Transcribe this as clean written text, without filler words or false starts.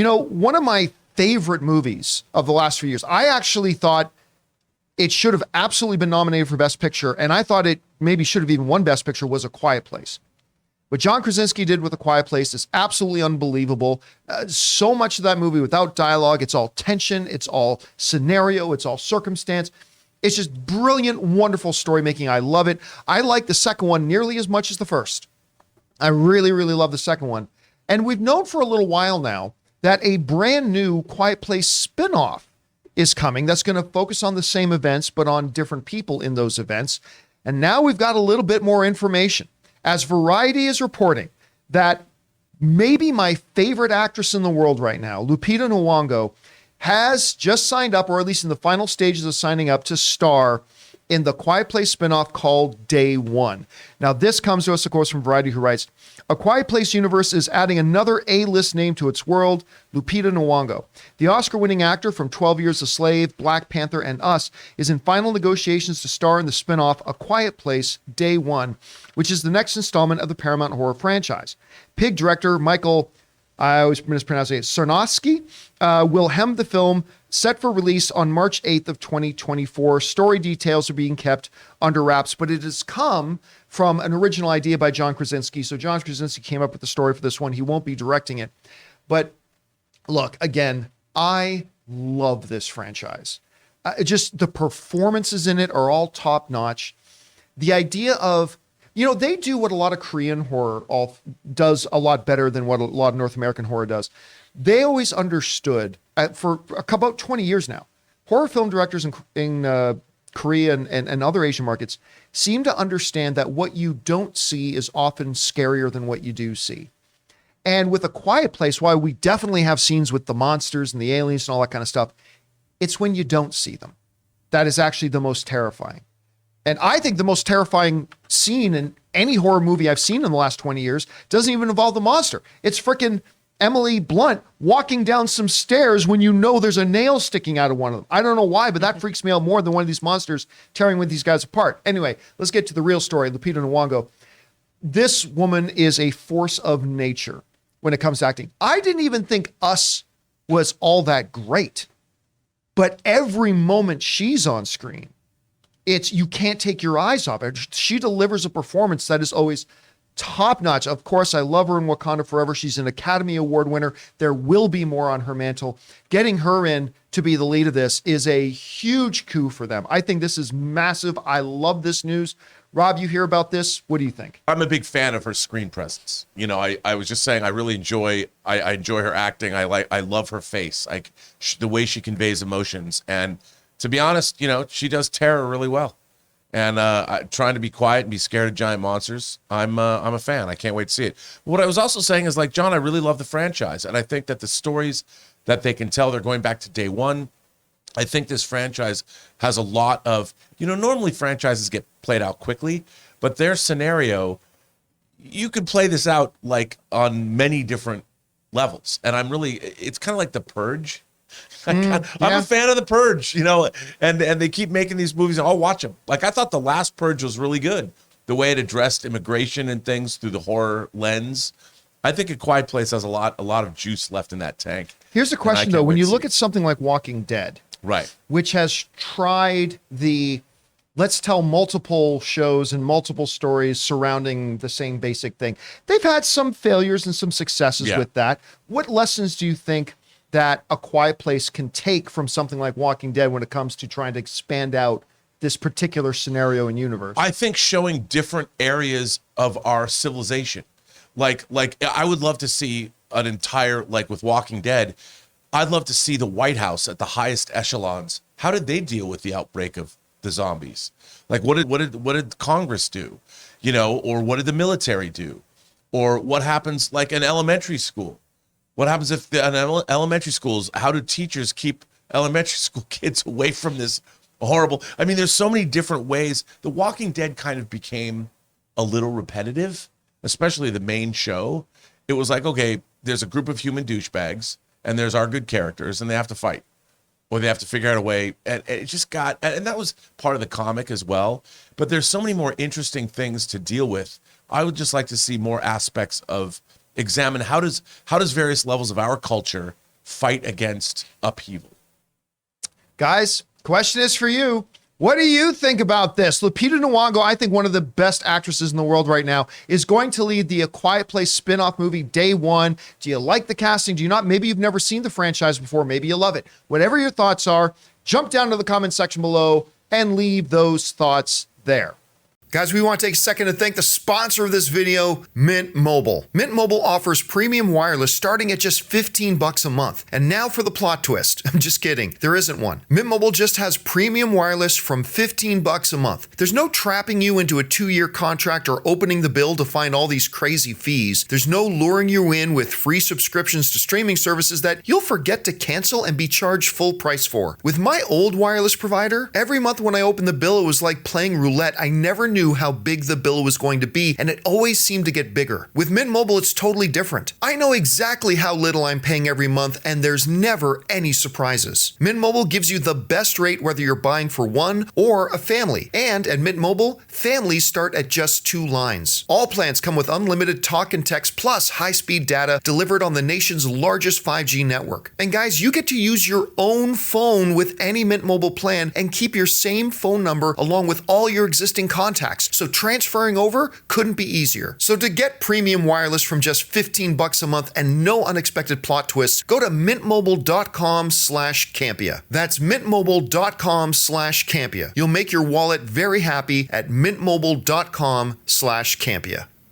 One of my favorite movies of the last few years, I actually thought it should have absolutely been nominated for Best Picture, and I thought it maybe should have even won Best Picture, was A Quiet Place. What John Krasinski did with A Quiet Place is absolutely unbelievable. So much of that movie without dialogue. It's all tension. It's all scenario. It's all circumstance. It's just brilliant, wonderful story making. I love it. I like the second one nearly as much as the first. I really, really love the second one. And we've known for a little while now that a brand new Quiet Place spinoff is coming that's going to focus on the same events, but on different people in those events. And now we've got a little bit more information, as Variety is reporting that maybe my favorite actress in the world right now, Lupita Nyong'o, has just signed up, or at least in the final stages of signing up, to star in the Quiet Place spinoff called Day One. Now, this comes to us, of course, from Variety, who writes, A Quiet Place universe is adding another A-list name to its world, Lupita Nyong'o. The Oscar-winning actor from 12 Years a Slave, Black Panther, and Us is in final negotiations to star in the spinoff A Quiet Place Day One, which is the next installment of the Paramount horror franchise. Pig director Michael, I always mispronounce it, Sarnowski, will helm the film, set for release on March 8th of 2024. Story details are being kept under wraps, but it has come from an original idea by John Krasinski. So John Krasinski came up with the story for this one. He won't be directing it. But look, again, I love this franchise. Just the performances in it are all top notch. The idea of, they do what a lot of Korean horror does a lot better than what a lot of North American horror does. They always understood, for about 20 years now, horror film directors in Korea and other Asian markets seem to understand that what you don't see is often scarier than what you do see. And with A Quiet Place, while we definitely have scenes with the monsters and the aliens and all that kind of stuff, it's when you don't see them that is actually the most terrifying. And I think the most terrifying scene in any horror movie I've seen in the last 20 years doesn't even involve the monster. It's freaking Emily Blunt walking down some stairs when you know there's a nail sticking out of one of them. I don't know why, but that freaks me out more than one of these monsters tearing with these guys apart. Anyway, let's get to the real story. Lupita Nyong'o. This woman is a force of nature when it comes to acting. I didn't even think Us was all that great, but every moment she's on screen, you can't take your eyes off it. She delivers a performance that is always top notch. Of course, I love her in Wakanda Forever. She's an Academy Award winner. There will be more on her mantle. Getting her in to be the lead of this is a huge coup for them. I think this is massive. I love this news. Rob, you hear about this? What do you think? I'm a big fan of her screen presence. I was just saying, I really enjoy her acting. I love her face, the way she conveys emotions. And to be honest, she does terror really well. And trying to be quiet and be scared of giant monsters, I'm a fan. I can't wait to see it. What I was also saying is, John, I really love the franchise. And I think that the stories that they can tell, they're going back to day one. I think this franchise has a lot of, normally franchises get played out quickly, but their scenario, you could play this out on many different levels. And it's kind of like The Purge. I'm a fan of The Purge, and they keep making these movies, and I'll watch them. I thought the last Purge was really good. The way it addressed immigration and things through the horror lens. I think A Quiet Place has a lot of juice left in that tank. Here's the question, though. When you look at something like Walking Dead, right, which has tried let's tell multiple shows and multiple stories surrounding the same basic thing. They've had some failures and some successes with that. What lessons do you think that A Quiet Place can take from something like Walking Dead when it comes to trying to expand out this particular scenario and universe? I think showing different areas of our civilization. Like I would love to see an entire, with Walking Dead, I'd love to see the White House at the highest echelons. How did they deal with the outbreak of the zombies? What did Congress do? Or what did the military do? Or what happens in elementary school? What happens if in elementary schools, how do teachers keep elementary school kids away from this horrible? There's so many different ways. The Walking Dead kind of became a little repetitive, especially the main show. It was okay, there's a group of human douchebags and there's our good characters and they have to fight or they have to figure out a way. And it just and that was part of the comic as well. But there's so many more interesting things to deal with. I would just like to see more aspects of examine how does various levels of our culture fight against upheaval. Guys, question is for you. What do you think about this? Lupita Nyong'o, I think one of the best actresses in the world right now, is going to lead the A Quiet Place spin-off movie day one. Do you like the casting? Do you not? Maybe you've never seen the franchise before. Maybe you love it. Whatever your thoughts are, jump down to the comment section below and leave those thoughts there. Guys, we want to take a second to thank the sponsor of this video, Mint Mobile. Mint Mobile offers premium wireless starting at just $15 a month. And now for the plot twist. I'm just kidding. There isn't one. Mint Mobile just has premium wireless from $15 a month. There's no trapping you into a 2-year contract or opening the bill to find all these crazy fees. There's no luring you in with free subscriptions to streaming services that you'll forget to cancel and be charged full price for. With my old wireless provider, every month when I opened the bill, it was like playing roulette. I never knew how big the bill was going to be, and it always seemed to get bigger. With Mint Mobile, it's totally different. I know exactly how little I'm paying every month, and there's never any surprises. Mint Mobile gives you the best rate whether you're buying for one or a family. And at Mint Mobile, families start at just 2 lines. All plans come with unlimited talk and text plus high-speed data delivered on the nation's largest 5G network. And guys, you get to use your own phone with any Mint Mobile plan and keep your same phone number along with all your existing contacts. So transferring over couldn't be easier. So to get premium wireless from just $15 a month and no unexpected plot twists, go to mintmobile.com/Campea. That's mintmobile.com/Campea. You'll make your wallet very happy at mintmobile.com/Campea.